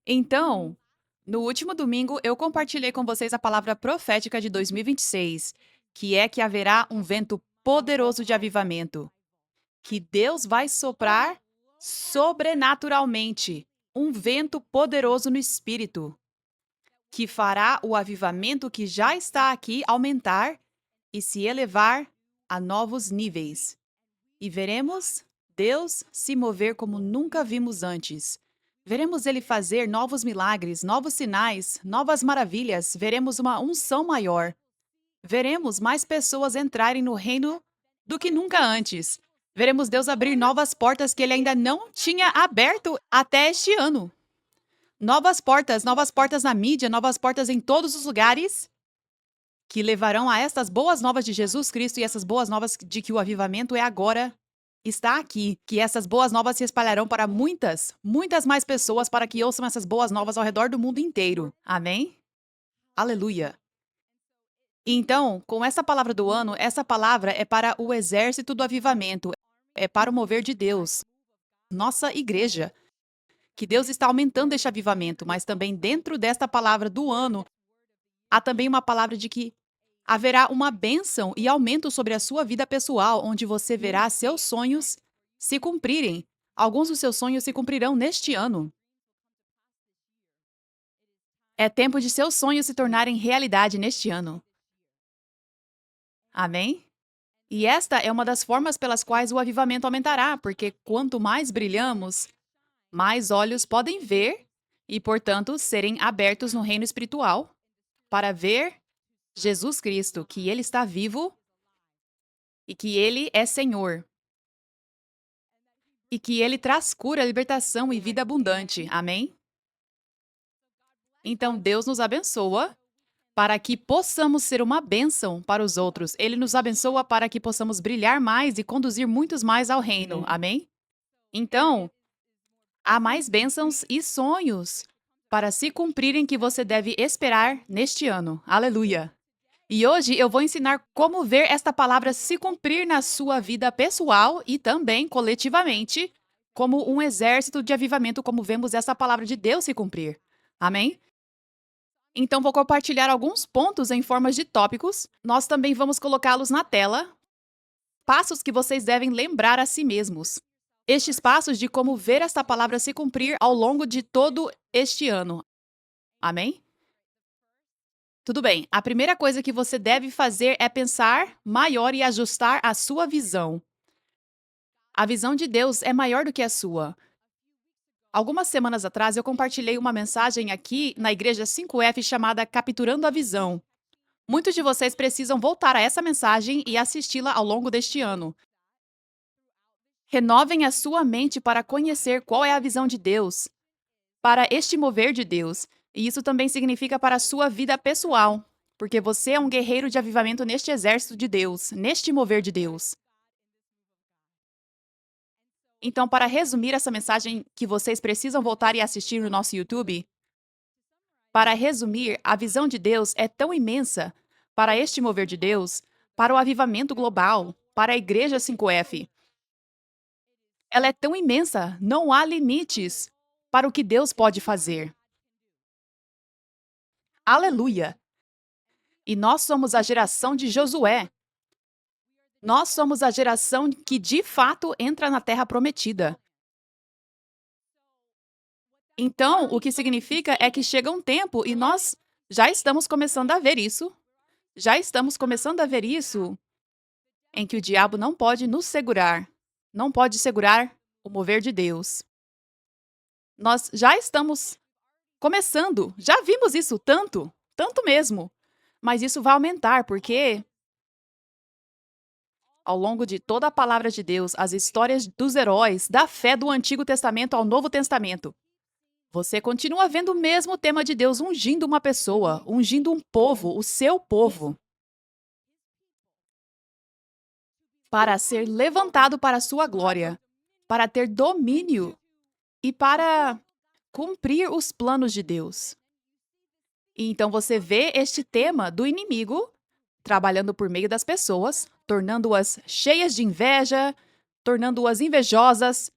Então, no último domingo, eu compartilhei com vocês a palavra profética de 2026, que é que haverá um vento poderoso de avivamento, que Deus vai soprar sobrenaturalmente, um vento poderoso no espírito, que fará o avivamento que já está aqui aumentar e se elevar a novos níveis. E veremos Deus se mover como nunca vimos antes. Veremos Ele fazer novos milagres, novos sinais, novas maravilhas. Veremos uma unção maior. Veremos mais pessoas entrarem no reino do que nunca antes. Veremos Deus abrir novas portas que Ele ainda não tinha aberto até este ano. Novas portas na mídia, novas portas em todos os lugares que levarão a estas boas novas de Jesus Cristo e essas boas novas de que o avivamento é agora, está aqui, que essas boas novas se espalharão para muitas, muitas mais pessoas para que ouçam essas boas novas ao redor do mundo inteiro. Amém? Aleluia. Então, com essa palavra do ano, essa palavra é para o exército do avivamento, é para o mover de Deus, nossa igreja. Que Deus está aumentando este avivamento, mas também dentro desta palavra do ano, há também uma palavra de que haverá uma bênção e aumento sobre a sua vida pessoal, onde você verá seus sonhos se cumprirem. Alguns dos seus sonhos se cumprirão neste ano. É tempo de seus sonhos se tornarem realidade neste ano. Amém? E esta é uma das formas pelas quais o avivamento aumentará, porque quanto mais brilhamos, mais olhos podem ver e, portanto, serem abertos no reino espiritual para ver Jesus Cristo, que Ele está vivo e que Ele é Senhor. E que Ele traz cura, libertação e vida abundante. Amém? Então, Deus nos abençoa para que possamos ser uma bênção para os outros. Ele nos abençoa para que possamos brilhar mais e conduzir muitos mais ao reino. Amém? Então, há mais bênçãos e sonhos para se cumprirem que você deve esperar neste ano. Aleluia! E hoje eu vou ensinar como ver esta palavra se cumprir na sua vida pessoal e também coletivamente, como um exército de avivamento, como vemos essa palavra de Deus se cumprir. Amém? Então vou compartilhar alguns pontos em formas de tópicos. Nós também vamos colocá-los na tela. Passos que vocês devem lembrar a si mesmos. Estes passos de como ver esta palavra se cumprir ao longo de todo este ano. Amém? Tudo bem, a primeira coisa que você deve fazer é pensar maior e ajustar a sua visão. A visão de Deus é maior do que a sua. Algumas semanas atrás eu compartilhei uma mensagem aqui na Igreja 5F chamada Capturando a Visão. Muitos de vocês precisam voltar a essa mensagem e assisti-la ao longo deste ano. Renovem a sua mente para conhecer qual é a visão de Deus, para este mover de Deus. E isso também significa para a sua vida pessoal, porque você é um guerreiro de avivamento neste exército de Deus, neste mover de Deus. Então, para resumir essa mensagem que vocês precisam voltar e assistir no nosso YouTube, para resumir, a visão de Deus é tão imensa para este mover de Deus, para o avivamento global, para a Igreja 5F. Ela é tão imensa, não há limites para o que Deus pode fazer. Aleluia! E nós somos a geração de Josué. Nós somos a geração que de fato entra na Terra Prometida. Então, o que significa é que chega um tempo e nós já estamos começando a ver isso. Já estamos começando a ver isso em que o diabo não pode nos segurar. Não pode segurar o mover de Deus. Nós já estamos começando. Já vimos isso tanto, tanto mesmo. Mas isso vai aumentar porque ao longo de toda a palavra de Deus, as histórias dos heróis, da fé do Antigo Testamento ao Novo Testamento, você continua vendo o mesmo tema de Deus ungindo uma pessoa, ungindo um povo, o seu povo, para ser levantado para a sua glória, para ter domínio e para cumprir os planos de Deus. E então você vê este tema do inimigo trabalhando por meio das pessoas, tornando-as cheias de inveja, tornando-as invejosas,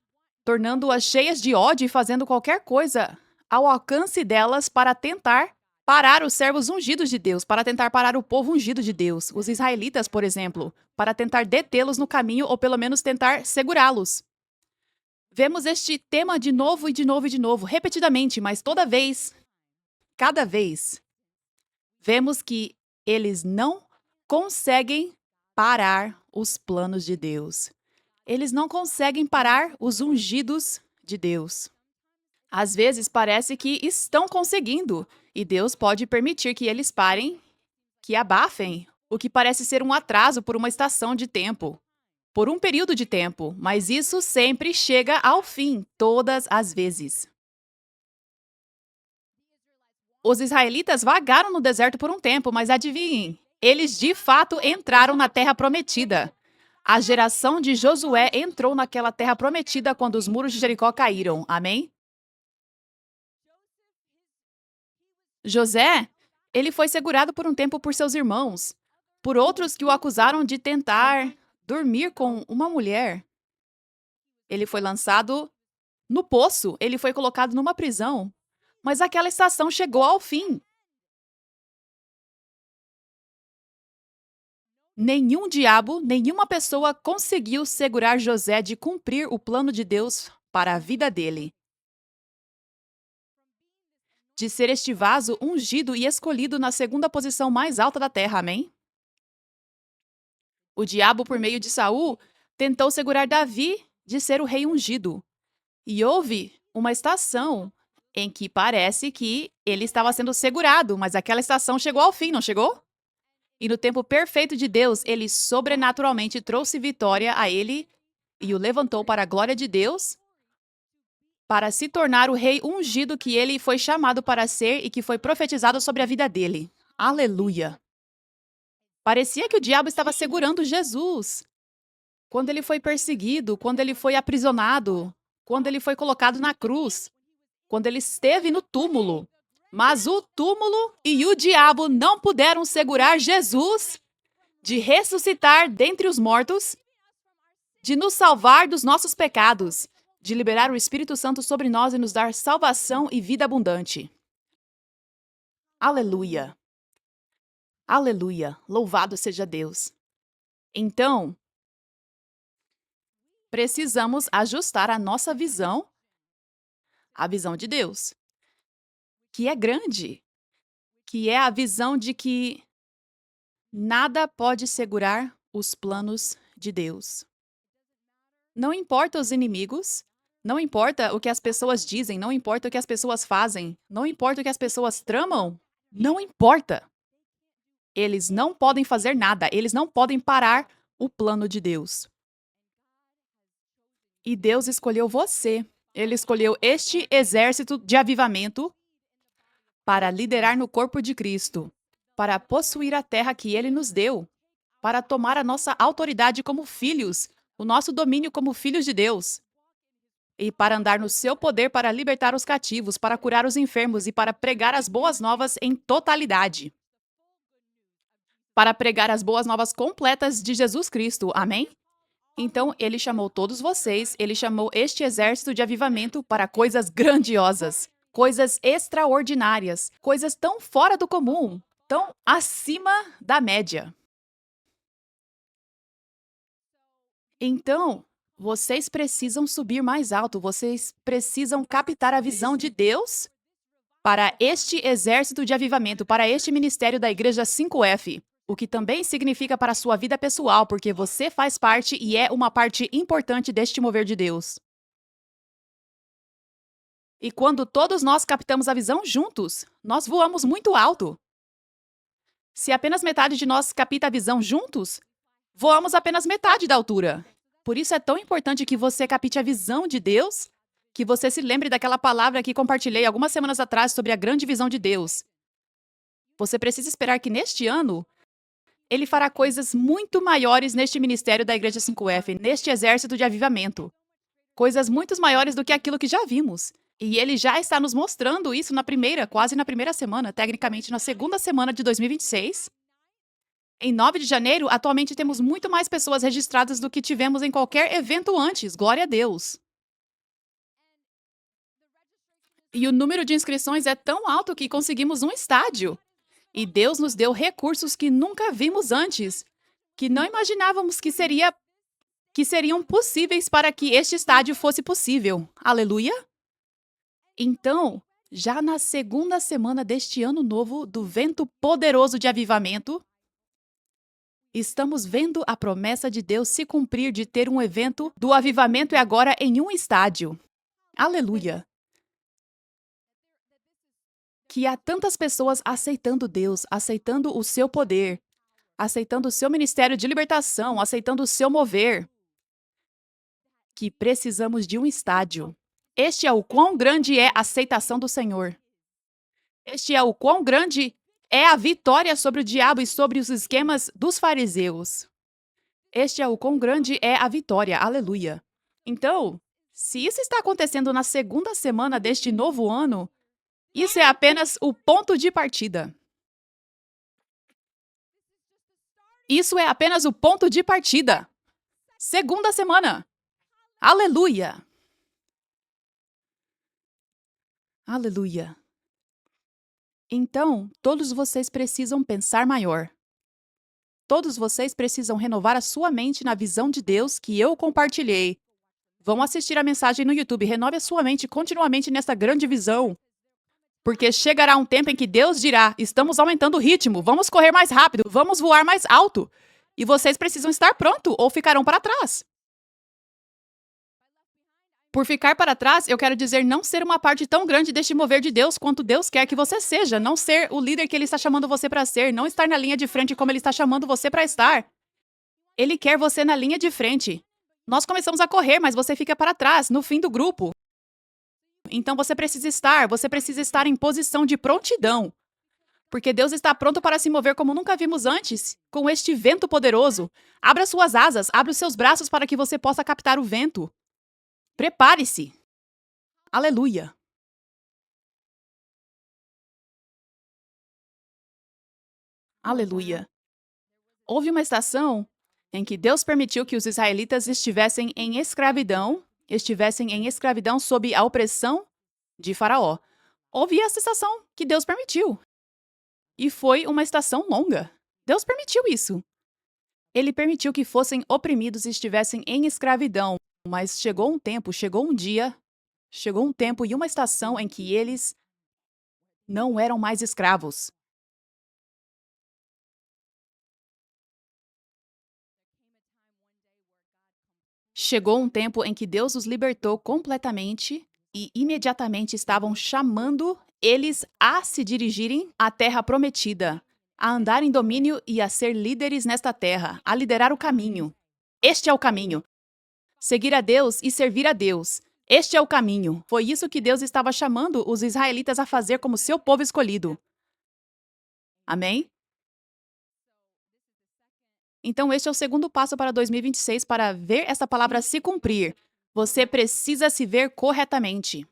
tornando-as cheias de ódio e fazendo qualquer coisa ao alcance delas para tentar parar os servos ungidos de Deus, para tentar parar o povo ungido de Deus, os israelitas, por exemplo, para tentar detê-los no caminho ou pelo menos tentar segurá-los. Vemos este tema de novo e de novo e de novo, repetidamente, mas toda vez, cada vez, vemos que eles não conseguem parar os planos de Deus. Eles não conseguem parar os ungidos de Deus. Às vezes parece que estão conseguindo, e Deus pode permitir que eles parem, que abafem, o que parece ser um atraso por uma estação de tempo, por um período de tempo, mas isso sempre chega ao fim, todas as vezes. Os israelitas vagaram no deserto por um tempo, mas adivinhem, eles de fato entraram na terra prometida. A geração de Josué entrou naquela terra prometida quando os muros de Jericó caíram. Amém? José, ele foi segurado por um tempo por seus irmãos, por outros que o acusaram de tentar dormir com uma mulher. Ele foi lançado no poço, ele foi colocado numa prisão. Mas aquela estação chegou ao fim. Nenhum diabo, nenhuma pessoa conseguiu segurar José de cumprir o plano de Deus para a vida dele. De ser este vaso ungido e escolhido na segunda posição mais alta da terra, amém? O diabo, por meio de Saul, tentou segurar Davi de ser o rei ungido. E houve uma estação em que parece que ele estava sendo segurado, mas aquela estação chegou ao fim, não chegou? E no tempo perfeito de Deus, ele sobrenaturalmente trouxe vitória a ele e o levantou para a glória de Deus, para se tornar o rei ungido que ele foi chamado para ser e que foi profetizado sobre a vida dele. Aleluia! Parecia que o diabo estava segurando Jesus. Quando ele foi perseguido, quando ele foi aprisionado, quando ele foi colocado na cruz, quando ele esteve no túmulo. Mas o túmulo e o diabo não puderam segurar Jesus de ressuscitar dentre os mortos, de nos salvar dos nossos pecados, de liberar o Espírito Santo sobre nós e nos dar salvação e vida abundante. Aleluia! Aleluia! Louvado seja Deus! Então, precisamos ajustar a nossa visão à visão de Deus, que é grande, que é a visão de que nada pode segurar os planos de Deus. Não importa os inimigos, não importa o que as pessoas dizem, não importa o que as pessoas fazem, não importa o que as pessoas tramam, não importa. Eles não podem fazer nada, eles não podem parar o plano de Deus. E Deus escolheu você. Ele escolheu este exército de avivamento para liderar no corpo de Cristo, para possuir a terra que ele nos deu, para tomar a nossa autoridade como filhos, o nosso domínio como filhos de Deus, e para andar no seu poder para libertar os cativos, para curar os enfermos e para pregar as boas novas em totalidade. Para pregar as boas novas completas de Jesus Cristo. Amém? Então, ele chamou todos vocês, ele chamou este exército de avivamento para coisas grandiosas, coisas extraordinárias, coisas tão fora do comum, tão acima da média. Então, vocês precisam subir mais alto, vocês precisam captar a visão de Deus para este exército de avivamento, para este ministério da Igreja 5F, o que também significa para a sua vida pessoal, porque você faz parte e é uma parte importante deste mover de Deus. E quando todos nós captamos a visão juntos, nós voamos muito alto. Se apenas metade de nós capta a visão juntos, voamos apenas metade da altura. Por isso é tão importante que você capte a visão de Deus, que você se lembre daquela palavra que compartilhei algumas semanas atrás sobre a grande visão de Deus. Você precisa esperar que neste ano, ele fará coisas muito maiores neste ministério da Igreja 5F, neste exército de avivamento. Coisas muito maiores do que aquilo que já vimos. E ele já está nos mostrando isso quase na primeira semana, tecnicamente na segunda semana de 2026. Em 9 de janeiro, atualmente temos muito mais pessoas registradas do que tivemos em qualquer evento antes. Glória a Deus! E o número de inscrições é tão alto que conseguimos um estádio. E Deus nos deu recursos que nunca vimos antes, que não imaginávamos que seriam possíveis para que este estádio fosse possível. Aleluia! Então, já na segunda semana deste ano novo do vento poderoso de avivamento, estamos vendo a promessa de Deus se cumprir de ter um evento do avivamento e agora em um estádio. Aleluia! Que há tantas pessoas aceitando Deus, aceitando o seu poder, aceitando o seu ministério de libertação, aceitando o seu mover, que precisamos de um estádio. Este é o quão grande é a aceitação do Senhor. Este é o quão grande é a vitória sobre o diabo e sobre os esquemas dos fariseus. Este é o quão grande é a vitória. Aleluia. Então, se isso está acontecendo na segunda semana deste novo ano, isso é apenas o ponto de partida. Isso é apenas o ponto de partida. Segunda semana. Aleluia. Aleluia. Então, todos vocês precisam pensar maior. Todos vocês precisam renovar a sua mente na visão de Deus que eu compartilhei. Vão assistir a mensagem no YouTube. Renove a sua mente continuamente nessa grande visão. Porque chegará um tempo em que Deus dirá: estamos aumentando o ritmo, vamos correr mais rápido, vamos voar mais alto. E vocês precisam estar prontos ou ficarão para trás. Por ficar para trás, eu quero dizer não ser uma parte tão grande deste mover de Deus quanto Deus quer que você seja, não ser o líder que Ele está chamando você para ser, não estar na linha de frente como Ele está chamando você para estar. Ele quer você na linha de frente. Nós começamos a correr, mas você fica para trás, no fim do grupo. Então você precisa estar em posição de prontidão. Porque Deus está pronto para se mover como nunca vimos antes, com este vento poderoso. Abra suas asas, abra os seus braços para que você possa captar o vento. Prepare-se. Aleluia. Aleluia. Houve uma estação em que Deus permitiu que os israelitas estivessem em escravidão sob a opressão de Faraó. Houve essa estação que Deus permitiu. E foi uma estação longa. Deus permitiu isso. Ele permitiu que fossem oprimidos e estivessem em escravidão, mas chegou um tempo e uma estação em que eles não eram mais escravos. Chegou um tempo em que Deus os libertou completamente e imediatamente estavam chamando eles a se dirigirem à terra prometida, a andar em domínio e a ser líderes nesta terra, a liderar o caminho. Este é o caminho. Seguir a Deus e servir a Deus. Este é o caminho. Foi isso que Deus estava chamando os israelitas a fazer como seu povo escolhido. Amém? Então, este é o segundo passo para 2026 para ver essa palavra se cumprir. Você precisa se ver corretamente.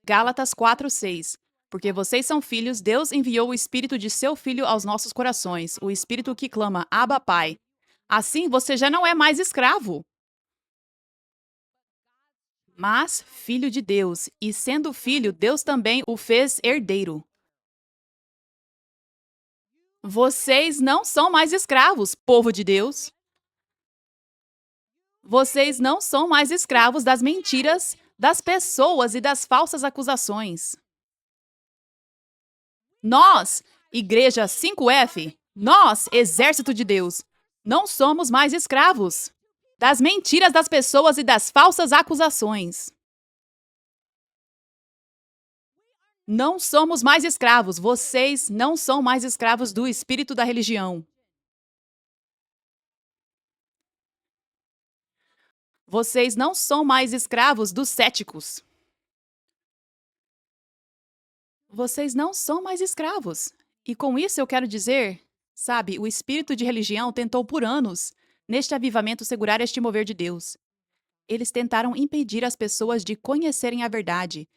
Gálatas 4:6. Porque vocês são filhos, Deus enviou o Espírito de seu Filho aos nossos corações, o Espírito que clama, Abba, Pai. Assim, você já não é mais escravo, mas filho de Deus. E sendo filho, Deus também o fez herdeiro. Vocês não são mais escravos, povo de Deus. Vocês não são mais escravos das mentiras, das pessoas e das falsas acusações. Nós, Igreja 5F, nós, Exército de Deus, não somos mais escravos das mentiras das pessoas e das falsas acusações. Não somos mais escravos. Vocês não são mais escravos do espírito da religião. Vocês não são mais escravos dos céticos. Vocês não são mais escravos. E com isso eu quero dizer, sabe, o espírito de religião tentou por anos, neste avivamento, segurar este mover de Deus. Eles tentaram impedir as pessoas de conhecerem a verdade.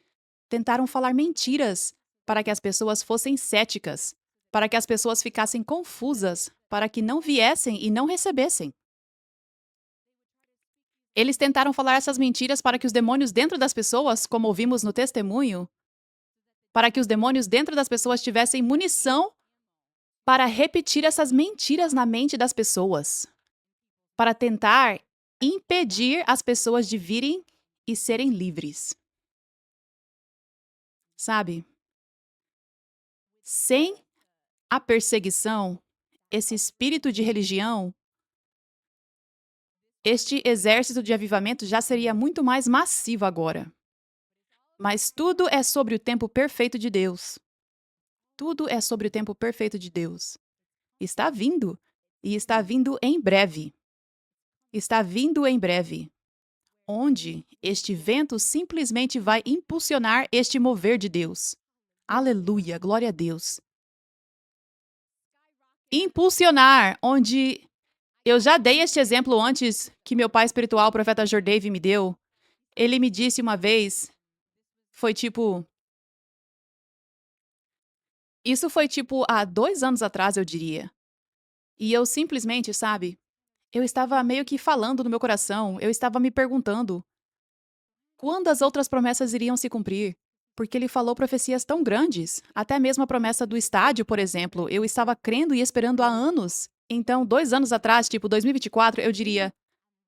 Tentaram falar mentiras para que as pessoas fossem céticas, para que as pessoas ficassem confusas, para que não viessem e não recebessem. Eles tentaram falar essas mentiras para que os demônios dentro das pessoas, como ouvimos no testemunho, para que os demônios dentro das pessoas tivessem munição para repetir essas mentiras na mente das pessoas, para tentar impedir as pessoas de virem e serem livres. Sabe? Sem a perseguição, esse espírito de religião, este exército de avivamento já seria muito mais massivo agora. Mas tudo é sobre o tempo perfeito de Deus. Tudo é sobre o tempo perfeito de Deus. Está vindo. E está vindo em breve. Está vindo em breve. Onde este vento simplesmente vai impulsionar este mover de Deus. Aleluia, glória a Deus. Impulsionar, onde eu já dei este exemplo antes que meu pai espiritual, o profeta Jordave, me deu. Ele me disse uma vez, isso foi tipo há 2 anos atrás, eu diria. E eu simplesmente, sabe, eu estava meio que falando no meu coração, eu estava me perguntando quando as outras promessas iriam se cumprir. Porque ele falou profecias tão grandes, até mesmo a promessa do estádio, por exemplo, eu estava crendo e esperando há anos. Então, 2 anos atrás, tipo 2024, eu diria,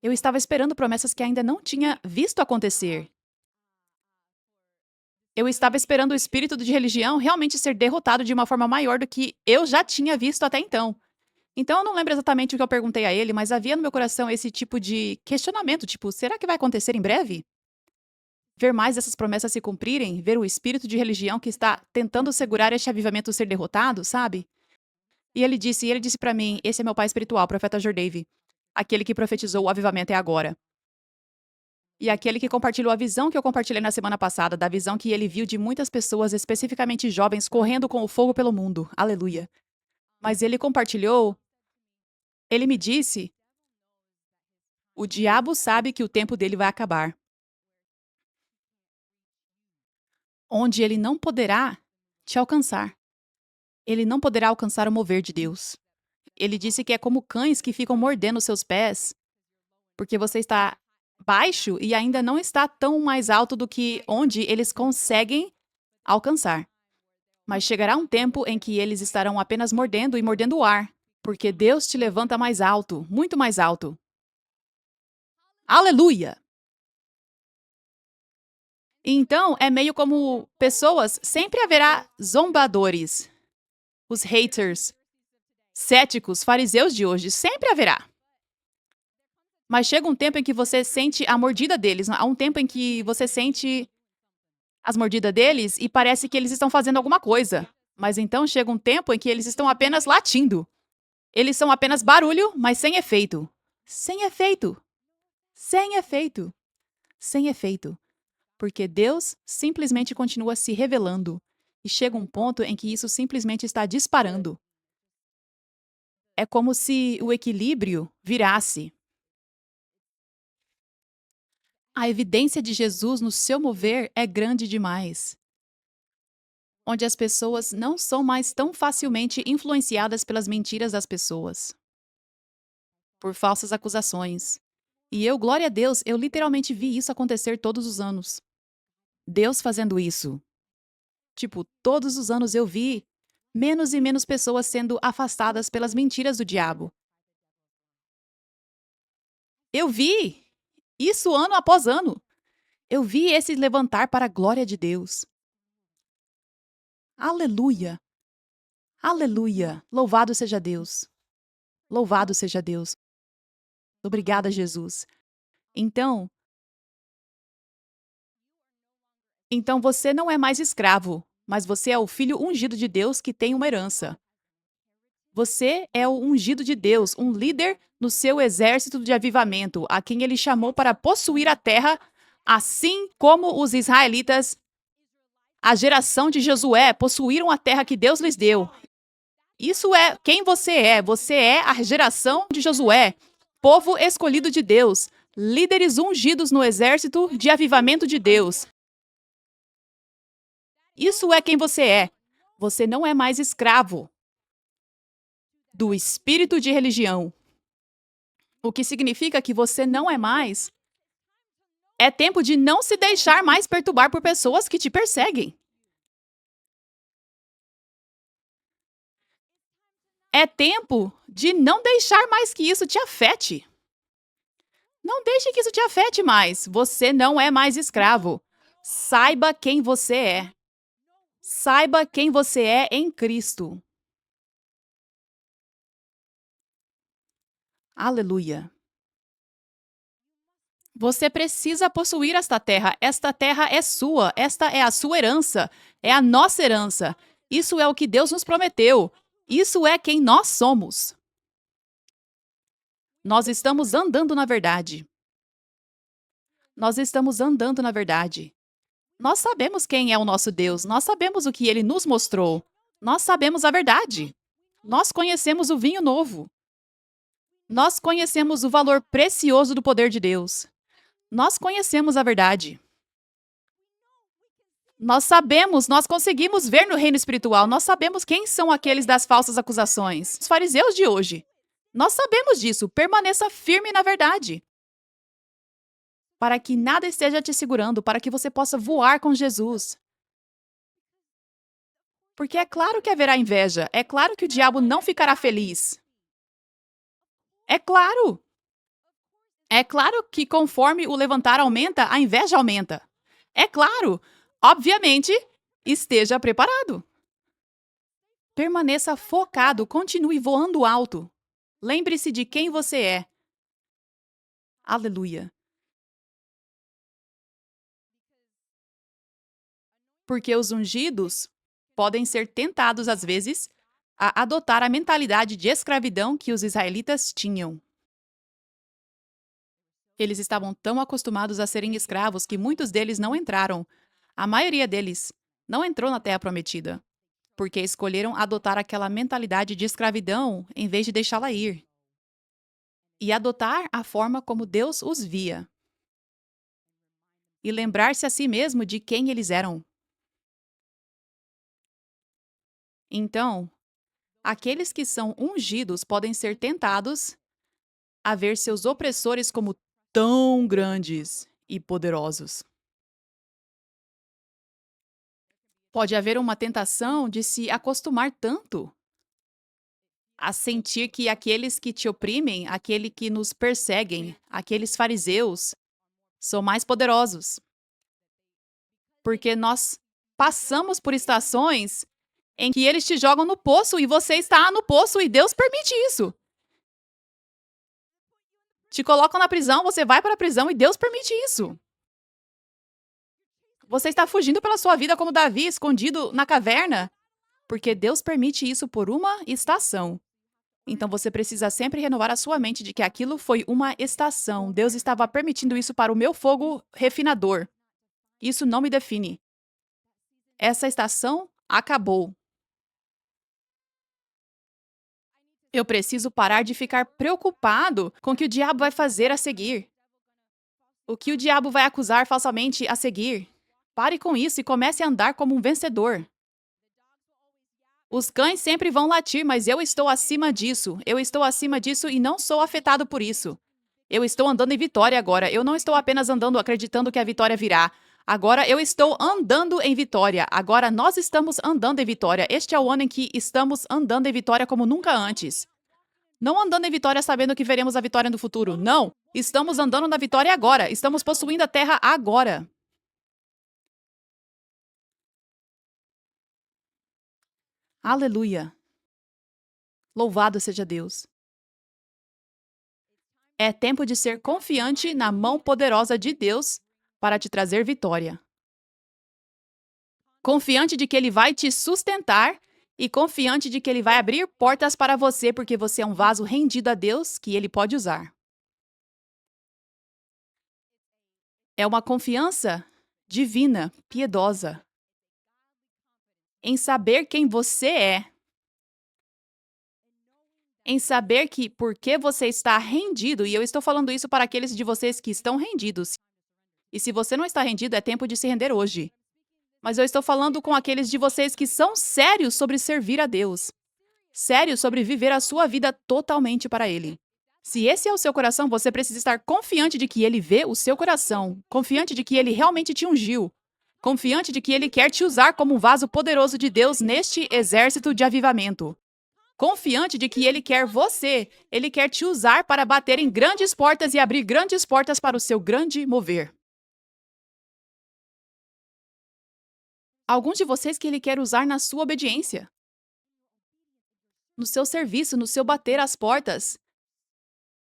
eu estava esperando promessas que ainda não tinha visto acontecer. Eu estava esperando o espírito de religião realmente ser derrotado de uma forma maior do que eu já tinha visto até então. Então, eu não lembro exatamente o que eu perguntei a ele, mas havia no meu coração esse tipo de questionamento, tipo, será que vai acontecer em breve? Ver mais essas promessas se cumprirem, ver o espírito de religião que está tentando segurar este avivamento ser derrotado, sabe? E ele disse para mim, esse é meu pai espiritual, o profeta Jordave, aquele que profetizou o avivamento é agora. E aquele que compartilhou a visão que eu compartilhei na semana passada, da visão que ele viu de muitas pessoas, especificamente jovens, correndo com o fogo pelo mundo. Aleluia. Mas ele compartilhou, ele me disse, o diabo sabe que o tempo dele vai acabar. Onde ele não poderá te alcançar. Ele não poderá alcançar o mover de Deus. Ele disse que é como cães que ficam mordendo seus pés, porque você está baixo e ainda não está tão mais alto do que onde eles conseguem alcançar. Mas chegará um tempo em que eles estarão apenas mordendo e mordendo o ar, porque Deus te levanta mais alto, muito mais alto. Aleluia! Então, é meio como pessoas, sempre haverá zombadores, os haters, céticos, fariseus de hoje, sempre haverá. Mas chega um tempo em que você sente a mordida deles, há um tempo em que você sente as mordidas deles e parece que eles estão fazendo alguma coisa. Mas então chega um tempo em que eles estão apenas latindo. Eles são apenas barulho, mas sem efeito. Sem efeito. Sem efeito. Sem efeito. Porque Deus simplesmente continua se revelando. E chega um ponto em que isso simplesmente está disparando. É como se o equilíbrio virasse. A evidência de Jesus no seu mover é grande demais. Onde as pessoas não são mais tão facilmente influenciadas pelas mentiras das pessoas, por falsas acusações. E eu, glória a Deus, eu literalmente vi isso acontecer todos os anos. Deus fazendo isso. Tipo, todos os anos eu vi menos e menos pessoas sendo afastadas pelas mentiras do diabo. Eu vi isso ano após ano. Eu vi esse levantar para a glória de Deus. Aleluia! Aleluia! Louvado seja Deus! Louvado seja Deus! Obrigada, Jesus. Então, você não é mais escravo, mas você é o filho ungido de Deus que tem uma herança. Você é o ungido de Deus, um líder no seu exército de avivamento, a quem ele chamou para possuir a terra, assim como os israelitas, a geração de Josué, possuíram a terra que Deus lhes deu. Isso é quem você é. Você é a geração de Josué, povo escolhido de Deus, líderes ungidos no exército de avivamento de Deus. Isso é quem você é. Você não é mais escravo do espírito de religião. O que significa que você não é mais É tempo de não se deixar mais perturbar por pessoas que te perseguem. É tempo de não deixar mais que isso te afete. Não deixe que isso te afete mais. Você não é mais escravo. Saiba quem você é. Saiba quem você é em Cristo. Aleluia. Você precisa possuir esta terra. Esta terra é sua. Esta é a sua herança. É a nossa herança. Isso é o que Deus nos prometeu. Isso é quem nós somos. Nós estamos andando na verdade. Nós estamos andando na verdade. Nós sabemos quem é o nosso Deus. Nós sabemos o que ele nos mostrou. Nós sabemos a verdade. Nós conhecemos o vinho novo. Nós conhecemos o valor precioso do poder de Deus. Nós conhecemos a verdade. Nós sabemos, nós conseguimos ver no reino espiritual, nós sabemos quem são aqueles das falsas acusações, os fariseus de hoje. Nós sabemos disso, permaneça firme na verdade. Para que nada esteja te segurando, para que você possa voar com Jesus. Porque é claro que haverá inveja, é claro que o diabo não ficará feliz. É claro! É claro que conforme o levantar aumenta, a inveja aumenta. É claro! Obviamente, esteja preparado. Permaneça focado, continue voando alto. Lembre-se de quem você é. Aleluia. Porque os ungidos podem ser tentados, às vezes, a adotar a mentalidade de escravidão que os israelitas tinham. Eles estavam tão acostumados a serem escravos que muitos deles não entraram. A maioria deles não entrou na Terra Prometida, porque escolheram adotar aquela mentalidade de escravidão em vez de deixá-la ir. E adotar a forma como Deus os via. E lembrar-se a si mesmo de quem eles eram. Então, aqueles que são ungidos podem ser tentados a ver seus opressores como tão grandes e poderosos. Pode haver uma tentação de se acostumar tanto a sentir que aqueles que te oprimem, aquele que nos perseguem, aqueles fariseus, são mais poderosos. Porque nós passamos por estações em que eles te jogam no poço e você está no poço e Deus permite isso. Te colocam na prisão, você vai para a prisão e Deus permite isso. Você está fugindo pela sua vida como Davi, escondido na caverna, porque Deus permite isso por uma estação. Então você precisa sempre renovar a sua mente de que aquilo foi uma estação. Deus estava permitindo isso para o meu fogo refinador. Isso não me define. Essa estação acabou. Eu preciso parar de ficar preocupado com o que o diabo vai fazer a seguir. O que o diabo vai acusar falsamente a seguir. Pare com isso e comece a andar como um vencedor. Os cães sempre vão latir, mas eu estou acima disso. Eu estou acima disso e não sou afetado por isso. Eu estou andando em vitória agora. Eu não estou apenas andando acreditando que a vitória virá. Agora eu estou andando em vitória. Agora nós estamos andando em vitória. Este é o ano em que estamos andando em vitória como nunca antes. Não andando em vitória sabendo que veremos a vitória no futuro. Não. Estamos andando na vitória agora. Estamos possuindo a terra agora. Aleluia. Louvado seja Deus. É tempo de ser confiante na mão poderosa de Deus para te trazer vitória. Confiante de que Ele vai te sustentar e confiante de que Ele vai abrir portas para você porque você é um vaso rendido a Deus que Ele pode usar. É uma confiança divina, piedosa, em saber quem você é. Em saber que porque você está rendido, e eu estou falando isso para aqueles de vocês que estão rendidos. E se você não está rendido, é tempo de se render hoje. Mas eu estou falando com aqueles de vocês que são sérios sobre servir a Deus. Sérios sobre viver a sua vida totalmente para Ele. Se esse é o seu coração, você precisa estar confiante de que ele vê o seu coração, confiante de que ele realmente te ungiu, confiante de que ele quer te usar como um vaso poderoso de Deus neste exército de avivamento. Confiante de que ele quer você, ele quer te usar para bater em grandes portas e abrir grandes portas para o seu grande mover. Alguns de vocês que ele quer usar na sua obediência, no seu serviço, no seu bater às portas,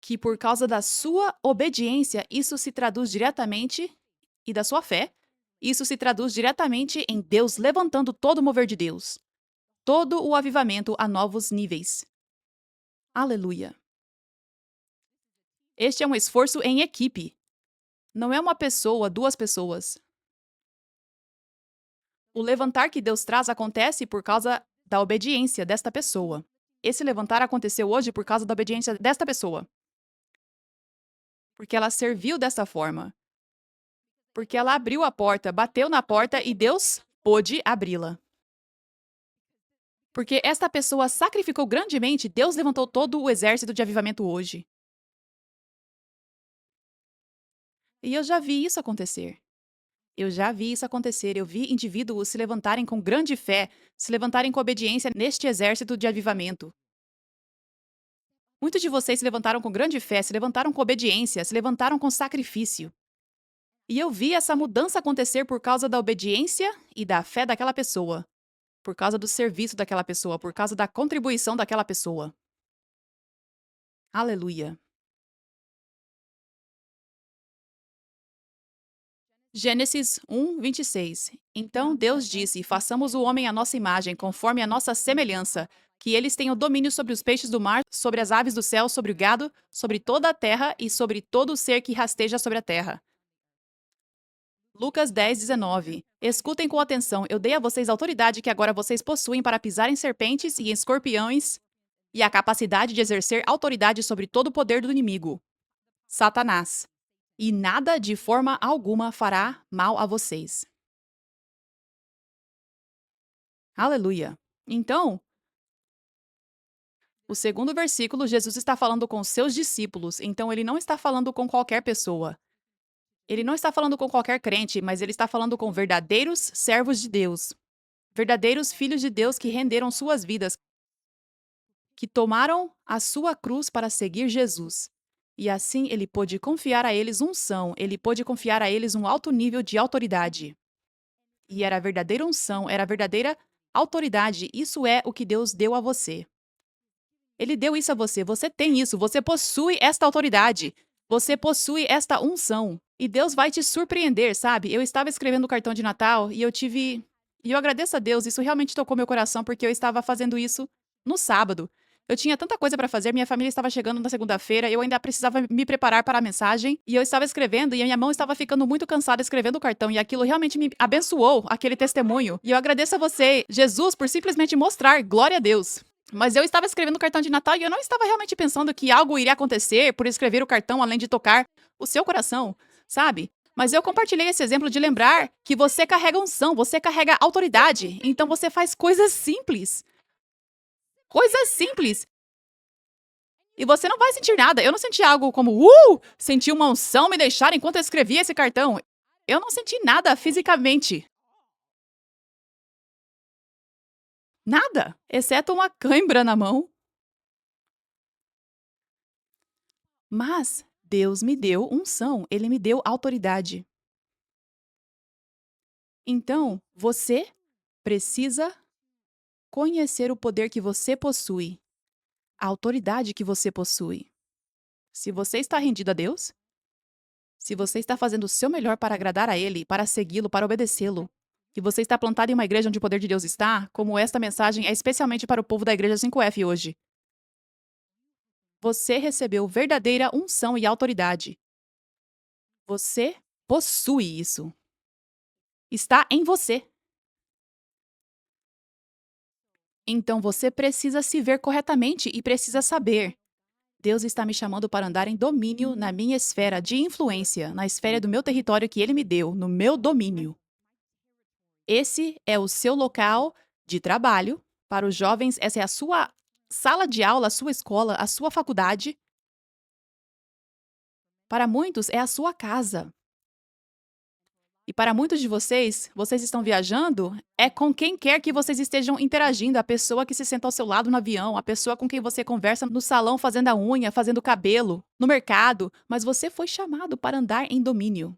que por causa da sua obediência, isso se traduz diretamente, e da sua fé, isso se traduz diretamente em Deus levantando todo o mover de Deus, todo o avivamento a novos níveis. Aleluia. Este é um esforço em equipe. Não é uma pessoa, duas pessoas. O levantar que Deus traz acontece por causa da obediência desta pessoa. Esse levantar aconteceu hoje por causa da obediência desta pessoa. Porque ela serviu dessa forma. Porque ela abriu a porta, bateu na porta e Deus pôde abri-la. Porque esta pessoa sacrificou grandemente, Deus levantou todo o exército de avivamento hoje. E eu já vi isso acontecer. Eu já vi isso acontecer. Eu vi indivíduos se levantarem com grande fé, se levantarem com obediência neste exército de avivamento. Muitos de vocês se levantaram com grande fé, se levantaram com obediência, se levantaram com sacrifício. E eu vi essa mudança acontecer por causa da obediência e da fé daquela pessoa. Por causa do serviço daquela pessoa, por causa da contribuição daquela pessoa. Aleluia. Gênesis 1, 26. Então Deus disse: Façamos o homem à nossa imagem, conforme a nossa semelhança, que eles tenham domínio sobre os peixes do mar, sobre as aves do céu, sobre o gado, sobre toda a terra e sobre todo o ser que rasteja sobre a terra. Lucas 10, 19. Escutem com atenção, eu dei a vocês a autoridade que agora vocês possuem para pisar em serpentes e em escorpiões e a capacidade de exercer autoridade sobre todo o poder do inimigo, Satanás. E nada de forma alguma fará mal a vocês. Aleluia. Então, o segundo versículo, Jesus está falando com os seus discípulos, então ele não está falando com qualquer pessoa. Ele não está falando com qualquer crente, mas ele está falando com verdadeiros servos de Deus. Verdadeiros filhos de Deus que renderam suas vidas, que tomaram a sua cruz para seguir Jesus. E assim ele pôde confiar a eles unção, ele pôde confiar a eles um alto nível de autoridade. E era a verdadeira unção, era a verdadeira autoridade. Isso é o que Deus deu a você. Ele deu isso a você, você tem isso, você possui esta autoridade. Você possui esta unção. E Deus vai te surpreender, sabe? Eu estava escrevendo o cartão de Natal e eu tive. E eu agradeço a Deus, isso realmente tocou meu coração, porque eu estava fazendo isso no sábado. Eu tinha tanta coisa para fazer, minha família estava chegando na segunda-feira, eu ainda precisava me preparar para a mensagem, e eu estava escrevendo, e a minha mão estava ficando muito cansada escrevendo o cartão, e aquilo realmente me abençoou, aquele testemunho. E eu agradeço a você, Jesus, por simplesmente mostrar glória a Deus. Mas eu estava escrevendo o cartão de Natal e eu não estava realmente pensando que algo iria acontecer por escrever o cartão, além de tocar o seu coração, sabe? Mas eu compartilhei esse exemplo de lembrar que você carrega unção, você carrega autoridade, então você faz coisas simples. Coisas simples. E você não vai sentir nada. Eu não senti algo como, senti uma unção me deixar enquanto eu escrevia esse cartão. Eu não senti nada fisicamente. Nada, exceto uma cãibra na mão. Mas Deus me deu unção, ele me deu autoridade. Então, você precisa conhecer o poder que você possui, a autoridade que você possui. Se você está rendido a Deus, se você está fazendo o seu melhor para agradar a Ele, para segui-lo, para obedecê-lo, e você está plantado em uma igreja onde o poder de Deus está, como esta mensagem é especialmente para o povo da Igreja 5F hoje, você recebeu verdadeira unção e autoridade. Você possui isso. Está em você. Então você precisa se ver corretamente e precisa saber. Deus está me chamando para andar em domínio na minha esfera de influência, na esfera do meu território que Ele me deu, no meu domínio. Esse é o seu local de trabalho. Para os jovens, essa é a sua sala de aula, a sua escola, a sua faculdade. Para muitos, é a sua casa. E para muitos de vocês estão viajando, é com quem quer que vocês estejam interagindo, a pessoa que se senta ao seu lado no avião, a pessoa com quem você conversa no salão fazendo a unha, fazendo o cabelo, no mercado, mas você foi chamado para andar em domínio.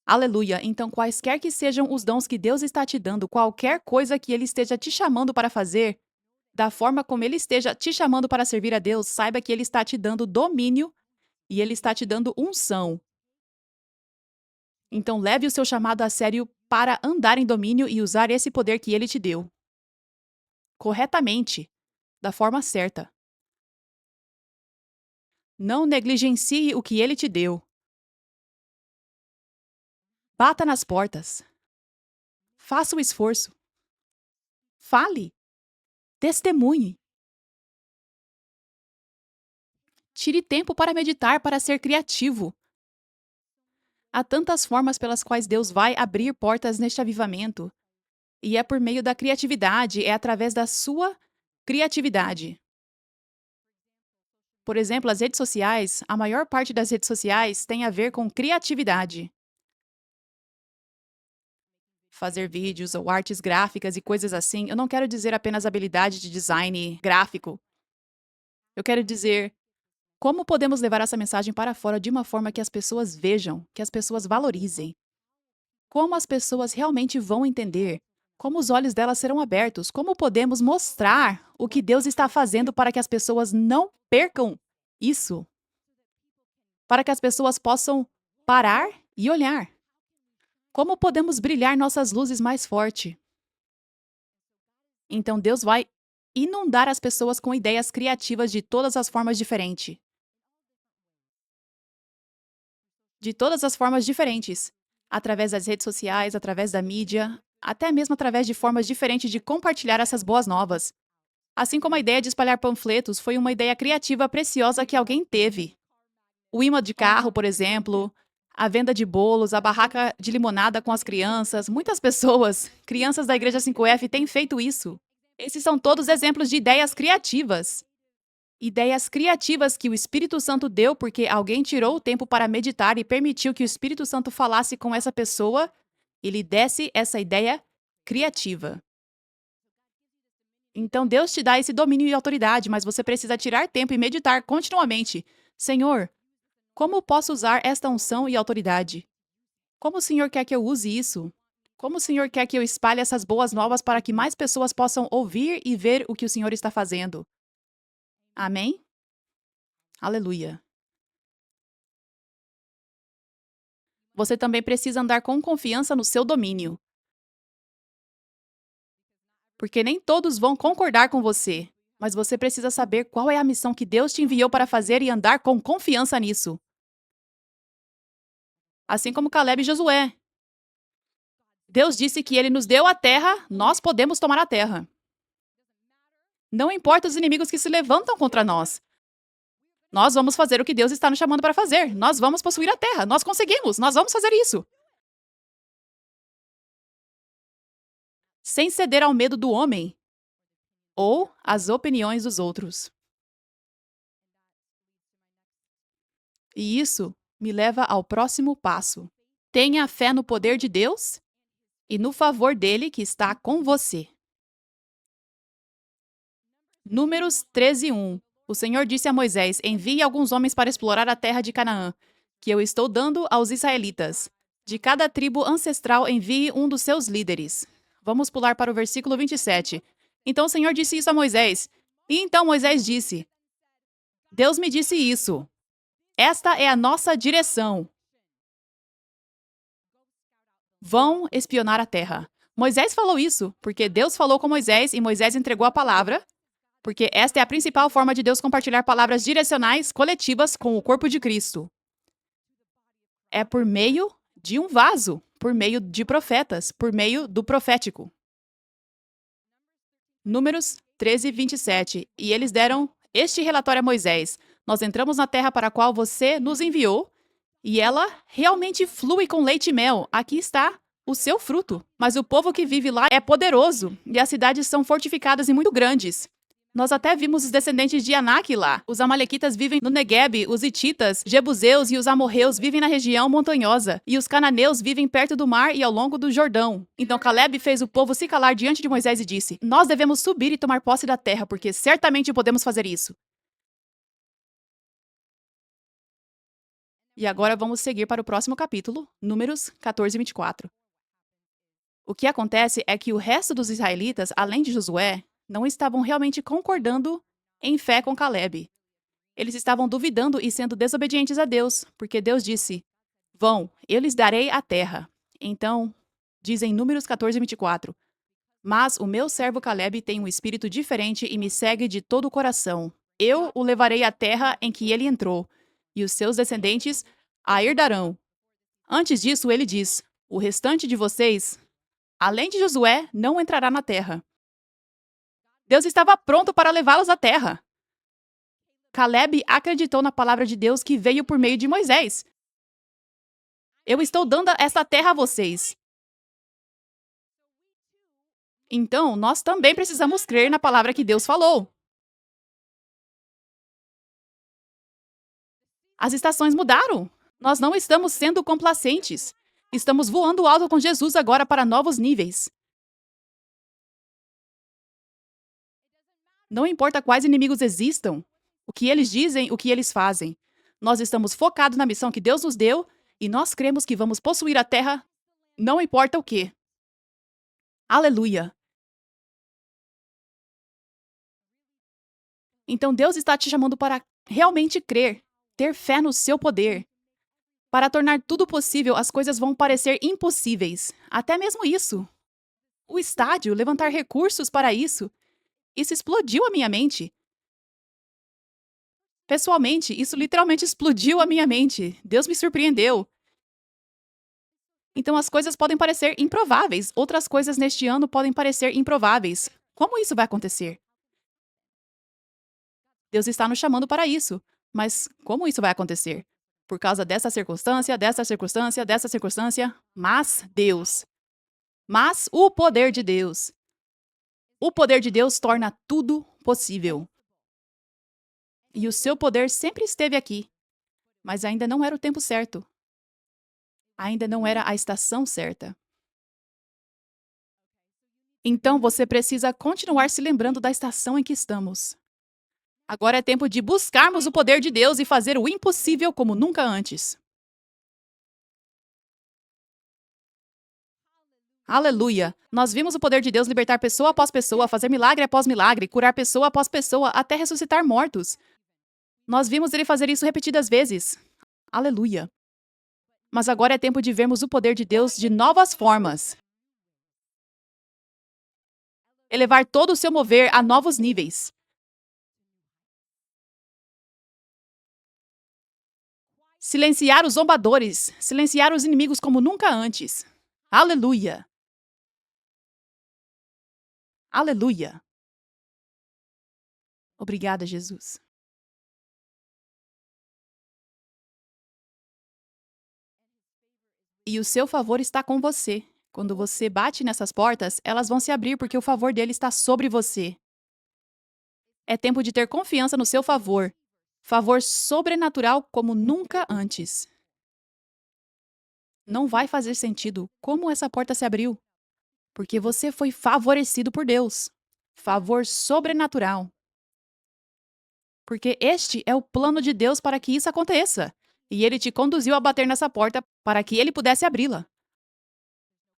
Aleluia! Então, quaisquer que sejam os dons que Deus está te dando, qualquer coisa que Ele esteja te chamando para fazer, da forma como Ele esteja te chamando para servir a Deus, saiba que Ele está te dando domínio e Ele está te dando unção. Então, leve o seu chamado a sério para andar em domínio e usar esse poder que Ele te deu. Corretamente, da forma certa. Não negligencie o que Ele te deu. Bata nas portas. Faça o esforço. Fale. Testemunhe. Tire tempo para meditar, para ser criativo. Há tantas formas pelas quais Deus vai abrir portas neste avivamento. E é por meio da criatividade, é através da sua criatividade. Por exemplo, as redes sociais, a maior parte das redes sociais tem a ver com criatividade. Fazer vídeos ou artes gráficas e coisas assim, eu não quero dizer apenas habilidade de design gráfico. Eu quero dizer como podemos levar essa mensagem para fora de uma forma que as pessoas vejam, que as pessoas valorizem. Como as pessoas realmente vão entender, como os olhos delas serão abertos, como podemos mostrar o que Deus está fazendo para que as pessoas não percam isso. Para que as pessoas possam parar e olhar. Como podemos brilhar nossas luzes mais forte? Então Deus vai inundar as pessoas com ideias criativas de todas as formas diferentes. De todas as formas diferentes. Através das redes sociais, através da mídia, até mesmo através de formas diferentes de compartilhar essas boas novas. Assim como a ideia de espalhar panfletos foi uma ideia criativa preciosa que alguém teve. O imã de carro, por exemplo, a venda de bolos, a barraca de limonada com as crianças. Muitas pessoas, crianças da Igreja 5F, têm feito isso. Esses são todos exemplos de ideias criativas. Ideias criativas que o Espírito Santo deu porque alguém tirou o tempo para meditar e permitiu que o Espírito Santo falasse com essa pessoa e lhe desse essa ideia criativa. Então Deus te dá esse domínio e autoridade, mas você precisa tirar tempo e meditar continuamente. Senhor, como posso usar esta unção e autoridade? Como o Senhor quer que eu use isso? Como o Senhor quer que eu espalhe essas boas novas para que mais pessoas possam ouvir e ver o que o Senhor está fazendo? Amém? Aleluia. Você também precisa andar com confiança no seu domínio. Porque nem todos vão concordar com você, mas você precisa saber qual é a missão que Deus te enviou para fazer e andar com confiança nisso. Assim como Caleb e Josué. Deus disse que ele nos deu a terra, nós podemos tomar a terra. Não importa os inimigos que se levantam contra nós. Nós vamos fazer o que Deus está nos chamando para fazer. Nós vamos possuir a terra. Nós conseguimos. Nós vamos fazer isso. Sem ceder ao medo do homem ou às opiniões dos outros. E isso me leva ao próximo passo. Tenha fé no poder de Deus e no favor dele que está com você. Números 13:1. O Senhor disse a Moisés: Envie alguns homens para explorar a terra de Canaã, que eu estou dando aos israelitas. De cada tribo ancestral envie um dos seus líderes. Vamos pular para o versículo 27. Então o Senhor disse isso a Moisés. E então Moisés disse: Deus me disse isso. Esta é a nossa direção. Vão espionar a terra. Moisés falou isso porque Deus falou com Moisés e Moisés entregou a palavra, porque esta é a principal forma de Deus compartilhar palavras direcionais coletivas com o corpo de Cristo. É por meio de um vaso, por meio de profetas, por meio do profético. Números 13:27. E eles deram este relatório a Moisés: Nós entramos na terra para a qual você nos enviou, e ela realmente flui com leite e mel. Aqui está o seu fruto. Mas o povo que vive lá é poderoso, e as cidades são fortificadas e muito grandes. Nós até vimos os descendentes de Anak lá. Os amalequitas vivem no Negueb, os hititas, jebuseus e os amorreus vivem na região montanhosa, e os cananeus vivem perto do mar e ao longo do Jordão. Então Caleb fez o povo se calar diante de Moisés e disse: Nós devemos subir e tomar posse da terra, porque certamente podemos fazer isso. E agora vamos seguir para o próximo capítulo, Números 14 e 24. O que acontece é que o resto dos israelitas, além de Josué, não estavam realmente concordando em fé com Caleb. Eles estavam duvidando e sendo desobedientes a Deus, porque Deus disse: Vão, eu lhes darei a terra. Então, diz em Números 14, 24: Mas o meu servo Caleb tem um espírito diferente e me segue de todo o coração. Eu o levarei à terra em que ele entrou, e os seus descendentes a herdarão. Antes disso, ele diz: O restante de vocês, além de Josué, não entrará na terra. Deus estava pronto para levá-los à terra. Caleb acreditou na palavra de Deus que veio por meio de Moisés. Eu estou dando essa terra a vocês. Então, nós também precisamos crer na palavra que Deus falou. As estações mudaram. Nós não estamos sendo complacentes. Estamos voando alto com Jesus agora para novos níveis. Não importa quais inimigos existam, o que eles dizem, o que eles fazem. Nós estamos focados na missão que Deus nos deu e nós cremos que vamos possuir a terra, não importa o quê. Aleluia! Então Deus está te chamando para realmente crer, ter fé no seu poder. Para tornar tudo possível, as coisas vão parecer impossíveis. Até mesmo isso. O estádio, levantar recursos para isso. Isso explodiu a minha mente. Pessoalmente, isso literalmente explodiu a minha mente. Deus me surpreendeu. Então as coisas podem parecer improváveis. Outras coisas neste ano podem parecer improváveis. Como isso vai acontecer? Deus está nos chamando para isso. Mas como isso vai acontecer? Por causa dessa circunstância, dessa circunstância, dessa circunstância. Mas Deus. Mas o poder de Deus. O poder de Deus torna tudo possível. E o seu poder sempre esteve aqui. Mas ainda não era o tempo certo. Ainda não era a estação certa. Então você precisa continuar se lembrando da estação em que estamos. Agora é tempo de buscarmos o poder de Deus e fazer o impossível como nunca antes. Aleluia! Nós vimos o poder de Deus libertar pessoa após pessoa, fazer milagre após milagre, curar pessoa após pessoa, até ressuscitar mortos. Nós vimos ele fazer isso repetidas vezes. Aleluia! Mas agora é tempo de vermos o poder de Deus de novas formas. Elevar todo o seu mover a novos níveis. Silenciar os zombadores, silenciar os inimigos como nunca antes. Aleluia! Aleluia! Obrigada, Jesus. E o seu favor está com você. Quando você bate nessas portas, elas vão se abrir porque o favor dele está sobre você. É tempo de ter confiança no seu favor. Favor sobrenatural como nunca antes. Não vai fazer sentido como essa porta se abriu. Porque você foi favorecido por Deus. Favor sobrenatural. Porque este é o plano de Deus para que isso aconteça. E ele te conduziu a bater nessa porta para que ele pudesse abri-la.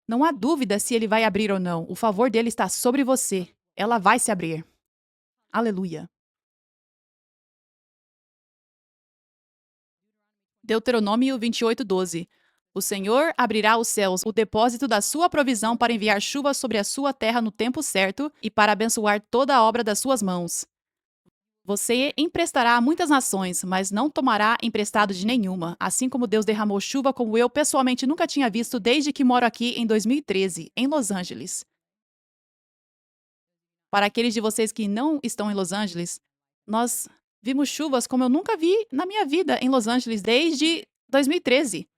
Não há dúvida se ele vai abrir ou não. O favor dele está sobre você. Ela vai se abrir. Aleluia. Deuteronômio 28:12. O Senhor abrirá os céus, o depósito da sua provisão para enviar chuva sobre a sua terra no tempo certo e para abençoar toda a obra das suas mãos. Você emprestará a muitas nações, mas não tomará emprestado de nenhuma, assim como Deus derramou chuva como eu pessoalmente nunca tinha visto desde que moro aqui em 2013, em Los Angeles. Para aqueles de vocês que não estão em Los Angeles, nós vimos chuvas como eu nunca vi na minha vida em Los Angeles desde 2013.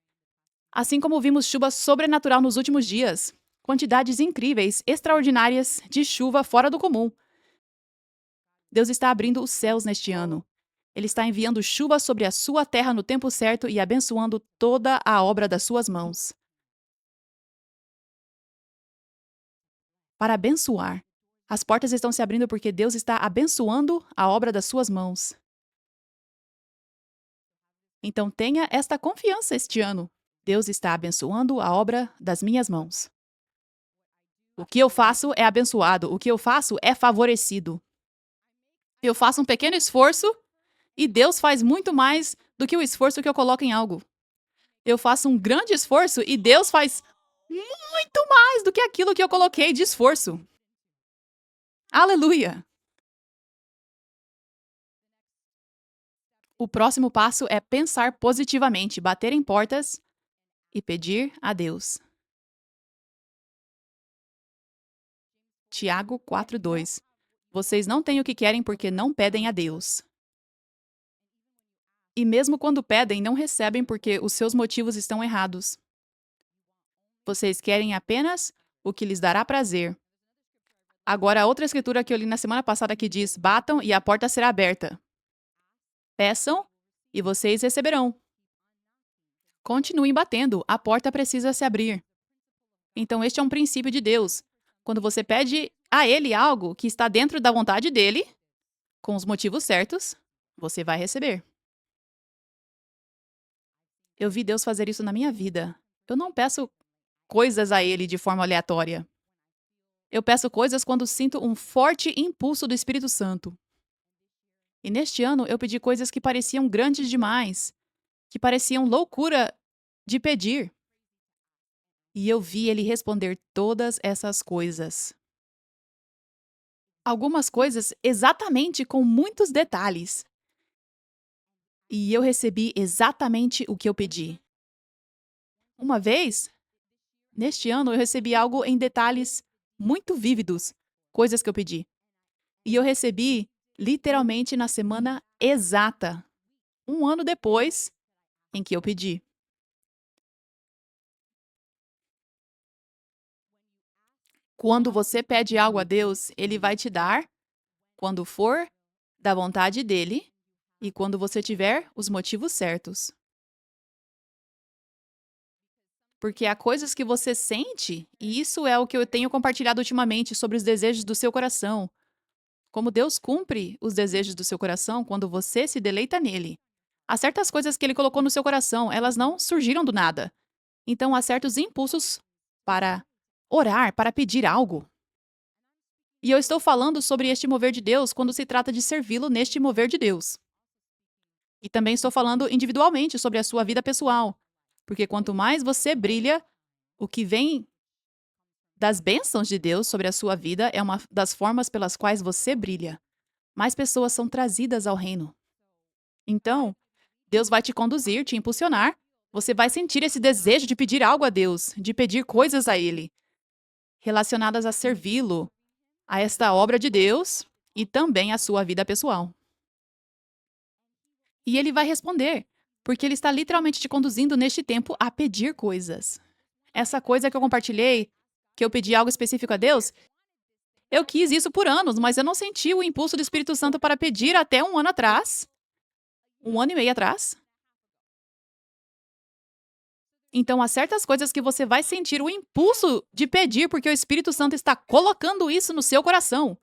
Assim como vimos chuva sobrenatural nos últimos dias. Quantidades incríveis, extraordinárias de chuva fora do comum. Deus está abrindo os céus neste ano. Ele está enviando chuva sobre a sua terra no tempo certo e abençoando toda a obra das suas mãos. Para abençoar. As portas estão se abrindo porque Deus está abençoando a obra das suas mãos. Então tenha esta confiança este ano. Deus está abençoando a obra das minhas mãos. O que eu faço é abençoado, o que eu faço é favorecido. Eu faço um pequeno esforço e Deus faz muito mais do que o esforço que eu coloco em algo. Eu faço um grande esforço e Deus faz muito mais do que aquilo que eu coloquei de esforço. Aleluia! O próximo passo é pensar positivamente, bater em portas e pedir a Deus. Tiago 4:2. Vocês não têm o que querem porque não pedem a Deus. E mesmo quando pedem, não recebem porque os seus motivos estão errados. Vocês querem apenas o que lhes dará prazer. Agora, a outra escritura que eu li na semana passada que diz: batam e a porta será aberta. Peçam e vocês receberão. Continuem batendo, a porta precisa se abrir. Então, este é um princípio de Deus. Quando você pede a Ele algo que está dentro da vontade dele, com os motivos certos, você vai receber. Eu vi Deus fazer isso na minha vida. Eu não peço coisas a Ele de forma aleatória. Eu peço coisas quando sinto um forte impulso do Espírito Santo. E neste ano eu pedi coisas que pareciam grandes demais, que pareciam loucura de pedir. E eu vi Ele responder todas essas coisas. Algumas coisas exatamente com muitos detalhes. E eu recebi exatamente o que eu pedi. Uma vez, neste ano, eu recebi algo em detalhes muito vívidos, coisas que eu pedi. E eu recebi literalmente na semana exata, um ano depois em que eu pedi. Quando você pede algo a Deus, Ele vai te dar quando for da vontade dele e quando você tiver os motivos certos. Porque há coisas que você sente, e isso é o que eu tenho compartilhado ultimamente sobre os desejos do seu coração. Como Deus cumpre os desejos do seu coração quando você se deleita nele. Há certas coisas que ele colocou no seu coração, elas não surgiram do nada. Então há certos impulsos para orar, para pedir algo. E eu estou falando sobre este mover de Deus quando se trata de servi-lo neste mover de Deus. E também estou falando individualmente sobre a sua vida pessoal. Porque quanto mais você brilha, o que vem das bênçãos de Deus sobre a sua vida é uma das formas pelas quais você brilha. Mais pessoas são trazidas ao reino. Então, Deus vai te conduzir, te impulsionar. Você vai sentir esse desejo de pedir algo a Deus, de pedir coisas a Ele, relacionadas a servi-lo, a esta obra de Deus e também a sua vida pessoal. E Ele vai responder, porque Ele está literalmente te conduzindo neste tempo a pedir coisas. Essa coisa que eu compartilhei, que eu pedi algo específico a Deus, eu quis isso por anos, mas eu não senti o impulso do Espírito Santo para pedir até um ano atrás. Um ano e meio atrás. Então, há certas coisas que você vai sentir o impulso de pedir porque o Espírito Santo está colocando isso no seu coração.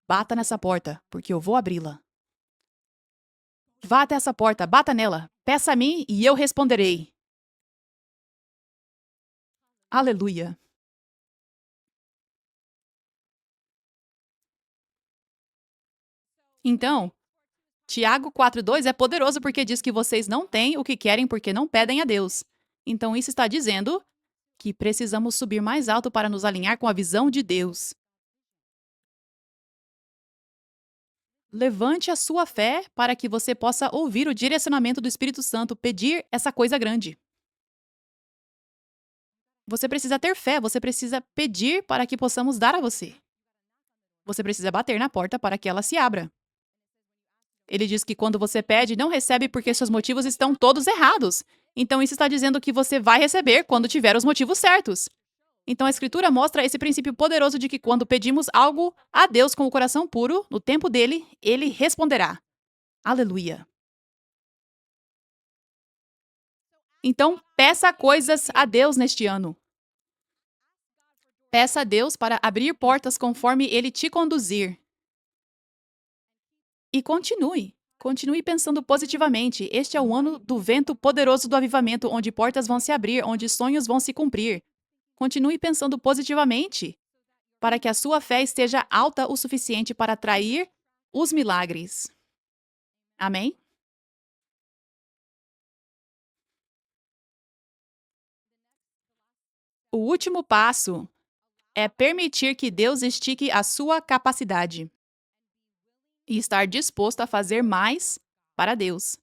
Bata nessa porta, porque eu vou abri-la. Vá até essa porta, bata nela, peça a mim e eu responderei. Aleluia. Então, Tiago 4:2 é poderoso porque diz que vocês não têm o que querem porque não pedem a Deus. Então, isso está dizendo que precisamos subir mais alto para nos alinhar com a visão de Deus. Levante a sua fé para que você possa ouvir o direcionamento do Espírito Santo, pedir essa coisa grande. Você precisa ter fé, você precisa pedir para que possamos dar a você. Você precisa bater na porta para que ela se abra. Ele diz que quando você pede, não recebe porque seus motivos estão todos errados. Então isso está dizendo que você vai receber quando tiver os motivos certos. Então a Escritura mostra esse princípio poderoso de que quando pedimos algo a Deus com o coração puro, no tempo dele, ele responderá. Aleluia. Então, peça coisas a Deus neste ano. Peça a Deus para abrir portas conforme ele te conduzir. E continue. Continue pensando positivamente. Este é o ano do vento poderoso do avivamento, onde portas vão se abrir, onde sonhos vão se cumprir. Continue pensando positivamente, para que a sua fé esteja alta o suficiente para atrair os milagres. Amém? O último passo é permitir que Deus estique a sua capacidade e estar disposto a fazer mais para Deus.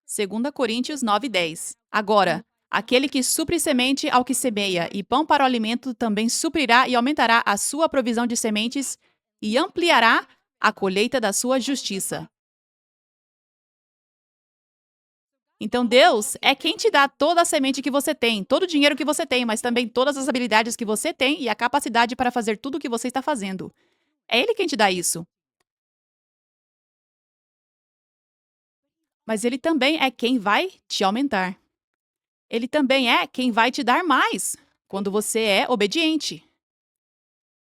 2 Coríntios 9:10. Agora, aquele que supre semente ao que semeia e pão para o alimento também suprirá e aumentará a sua provisão de sementes e ampliará a colheita da sua justiça. Então Deus é quem te dá toda a semente que você tem, todo o dinheiro que você tem, mas também todas as habilidades que você tem e a capacidade para fazer tudo o que você está fazendo. É Ele quem te dá isso. Mas Ele também é quem vai te aumentar. Ele também é quem vai te dar mais quando você é obediente.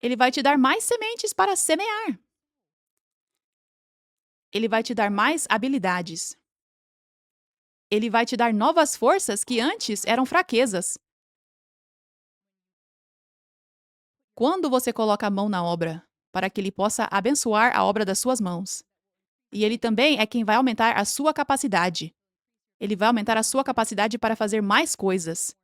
Ele vai te dar mais sementes para semear. Ele vai te dar mais habilidades. Ele vai te dar novas forças que antes eram fraquezas. Quando você coloca a mão na obra, para que ele possa abençoar a obra das suas mãos. E ele também é quem vai aumentar a sua capacidade. Ele vai aumentar a sua capacidade para fazer mais coisas.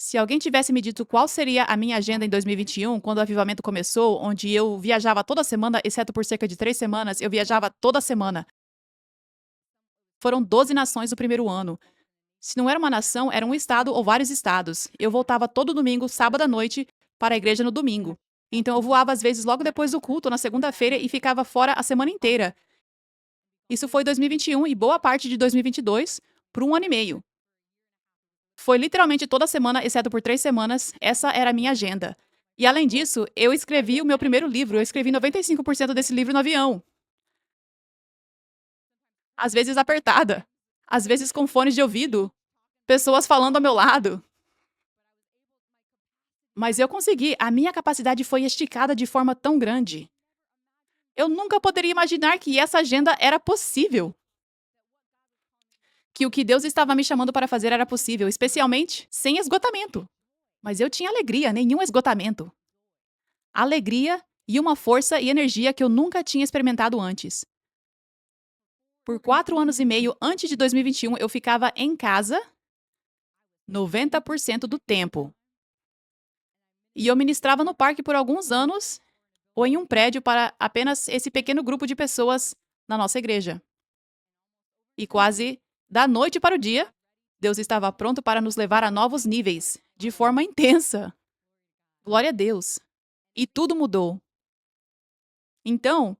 Se alguém tivesse me dito qual seria a minha agenda em 2021, quando o avivamento começou, onde eu viajava toda semana, exceto por cerca de 3 semanas, eu viajava toda semana. Foram 12 nações no primeiro ano. Se não era uma nação, era um estado ou vários estados. Eu voltava todo domingo, sábado à noite, para a igreja no domingo. Então eu voava às vezes logo depois do culto, na segunda-feira, e ficava fora a semana inteira. Isso foi 2021 e boa parte de 2022, por 1 ano e meio. Foi literalmente toda semana, exceto por 3 semanas, essa era a minha agenda. E além disso, eu escrevi o meu primeiro livro, eu escrevi 95% desse livro no avião. Às vezes apertada, às vezes com fones de ouvido, pessoas falando ao meu lado. Mas eu consegui, a minha capacidade foi esticada de forma tão grande. Eu nunca poderia imaginar que essa agenda era possível. Que o que Deus estava me chamando para fazer era possível, especialmente sem esgotamento. Mas eu tinha alegria, nenhum esgotamento. Alegria e uma força e energia que eu nunca tinha experimentado antes. Por 4 anos e meio antes de 2021, eu ficava em casa 90% do tempo. E eu ministrava no parque por alguns anos ou em um prédio para apenas esse pequeno grupo de pessoas na nossa igreja. E quase da noite para o dia, Deus estava pronto para nos levar a novos níveis, de forma intensa. Glória a Deus. E tudo mudou. Então,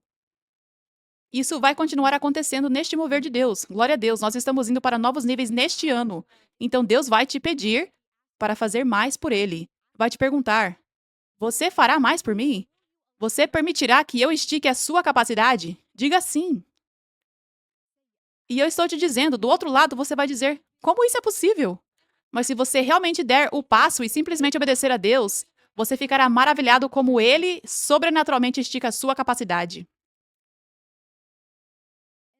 isso vai continuar acontecendo neste mover de Deus. Glória a Deus, nós estamos indo para novos níveis neste ano. Então Deus vai te pedir para fazer mais por Ele. Vai te perguntar: você fará mais por mim? Você permitirá que eu estique a sua capacidade? Diga sim. E eu estou te dizendo, do outro lado você vai dizer: como isso é possível? Mas se você realmente der o passo e simplesmente obedecer a Deus, você ficará maravilhado como Ele sobrenaturalmente estica a sua capacidade.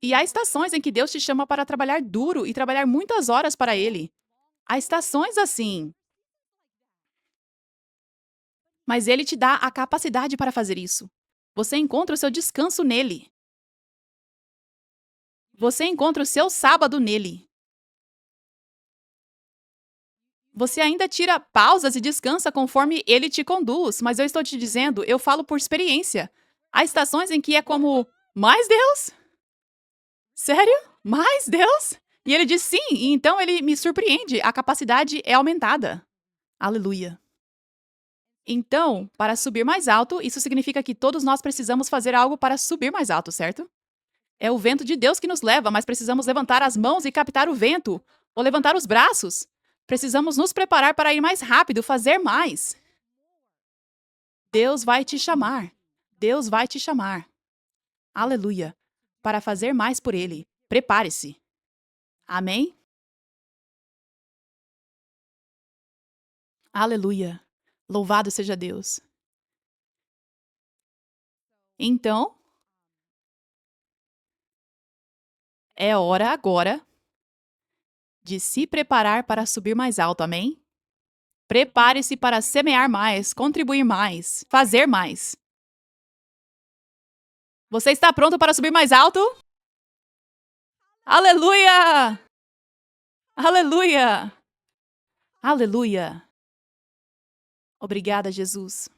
E há estações em que Deus te chama para trabalhar duro e trabalhar muitas horas para Ele. Há estações assim. Mas Ele te dá a capacidade para fazer isso. Você encontra o seu descanso nele. Você encontra o seu sábado nele. Você ainda tira pausas e descansa conforme Ele te conduz, mas eu estou te dizendo, eu falo por experiência. Há estações em que é como: mais Deus? Sério? Mais Deus? E Ele diz sim, e então Ele me surpreende, a capacidade é aumentada. Aleluia. Então, para subir mais alto, isso significa que todos nós precisamos fazer algo para subir mais alto, certo? É o vento de Deus que nos leva, mas precisamos levantar as mãos e captar o vento. Vou levantar os braços. Precisamos nos preparar para ir mais rápido, fazer mais. Deus vai te chamar. Deus vai te chamar. Aleluia. Para fazer mais por Ele. Prepare-se. Amém? Aleluia. Louvado seja Deus. Então, é hora agora de se preparar para subir mais alto, amém? Prepare-se para semear mais, contribuir mais, fazer mais. Você está pronto para subir mais alto? Aleluia! Aleluia! Aleluia! Obrigada, Jesus.